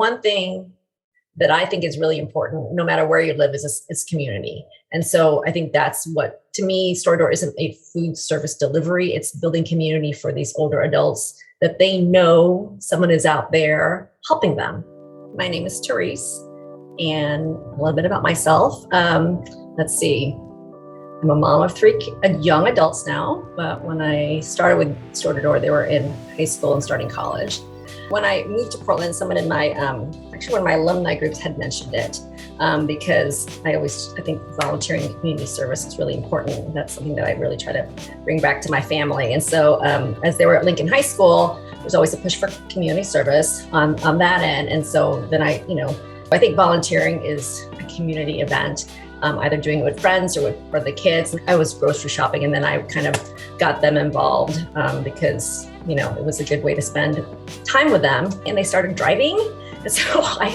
One thing that I think is really important, no matter where you live, is community. And so I think that's what, to me, Store Door isn't a food service delivery. It's building community for these older adults, that they know someone is out there helping them. My name is Therese, and a little bit about myself. Let's see. I'm a mom of three young adults now, but when I started with Store Door, they were in high school and starting college. When I moved to Portland, someone in my, actually one of my alumni groups had mentioned it, because I think volunteering in community service is really important. That's something that I really try to bring back to my family. And so as they were at Lincoln High School, there's always a push for community service on that end. And so then I think volunteering is a community event. Either doing it with friends or for the kids. I was grocery shopping, and then I kind of got them involved because, it was a good way to spend time with them. And they started driving. And so I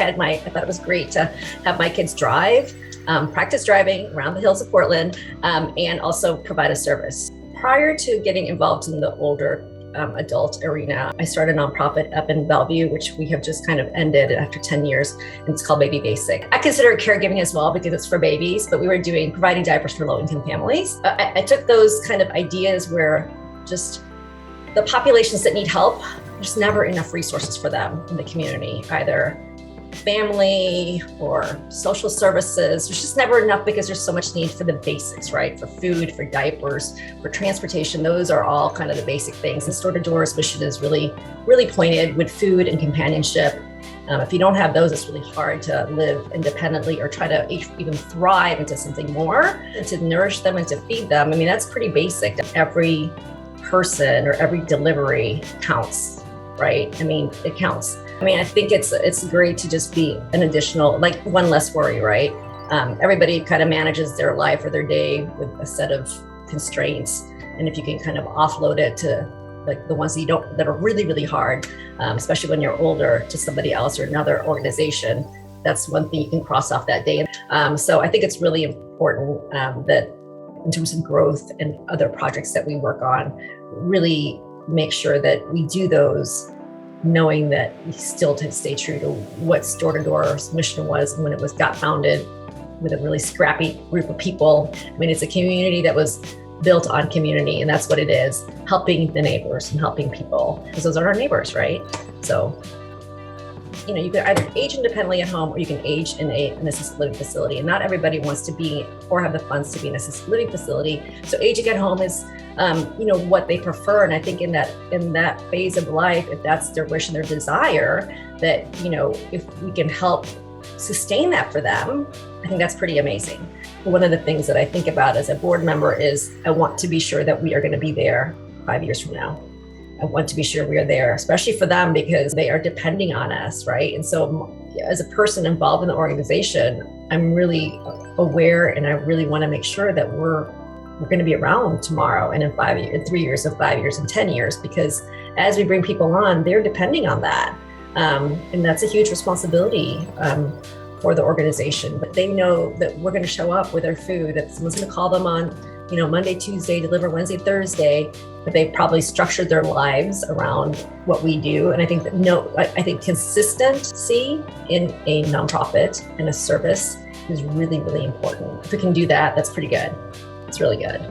thought it was great to have my kids drive, practice driving around the hills of Portland, and also provide a service. Prior to getting involved in the older adult arena, I started a nonprofit up in Bellevue, which we have just kind of ended after 10 years, and it's called Baby Basic. I consider it caregiving as well because it's for babies, but we were providing diapers for low-income families. I took those kind of ideas where just the populations that need help, there's never enough resources for them in the community, either family or social services. There's just never enough because there's so much need for the basics, right? For food, for diapers, for transportation. Those are all kind of the basic things. And Store to Door's mission is really, really pointed with food and companionship. If you don't have those, it's really hard to live independently or try to even thrive into something more, and to nourish them and to feed them. I mean, that's pretty basic. Every person or every delivery counts, right? I mean, it counts. I think it's great to just be an additional, like one less worry, right? Everybody kind of manages their life or their day with a set of constraints. And if you can kind of offload it to like the ones that are really, really hard, especially when you're older, to somebody else or another organization, that's one thing you can cross off that day. So I think it's really important that in terms of growth and other projects that we work on, really make sure that we do those knowing that we still stay true to what Store to Door's mission was when it got founded with a really scrappy group of people. It's a community that was built on community, and that's what it is, helping the neighbors and helping people, because those are our neighbors, right? So, you can either age independently at home or you can age in an assisted living facility. And not everybody wants to be or have the funds to be in an assisted living facility. So aging at home is, what they prefer. And I think in that phase of life, if that's their wish and their desire, that, if we can help sustain that for them, I think that's pretty amazing. One of the things that I think about as a board member is I want to be sure that we are going to be there 5 years from now. I want to be sure we are there, especially for them, because they are depending on us, right? And so as a person involved in the organization, I'm really aware, and I really want to make sure that we're going to be around tomorrow and in 5 years, in 3 years, in 5 years, in 10 years, because as we bring people on, they're depending on that. And that's a huge responsibility for the organization. But they know that we're going to show up with our food, that someone's going to call them on, Monday, Tuesday, deliver Wednesday, Thursday, but they probably structured their lives around what we do. And I think I think consistency in a nonprofit and a service is really, really important. If we can do that, that's pretty good. It's really good.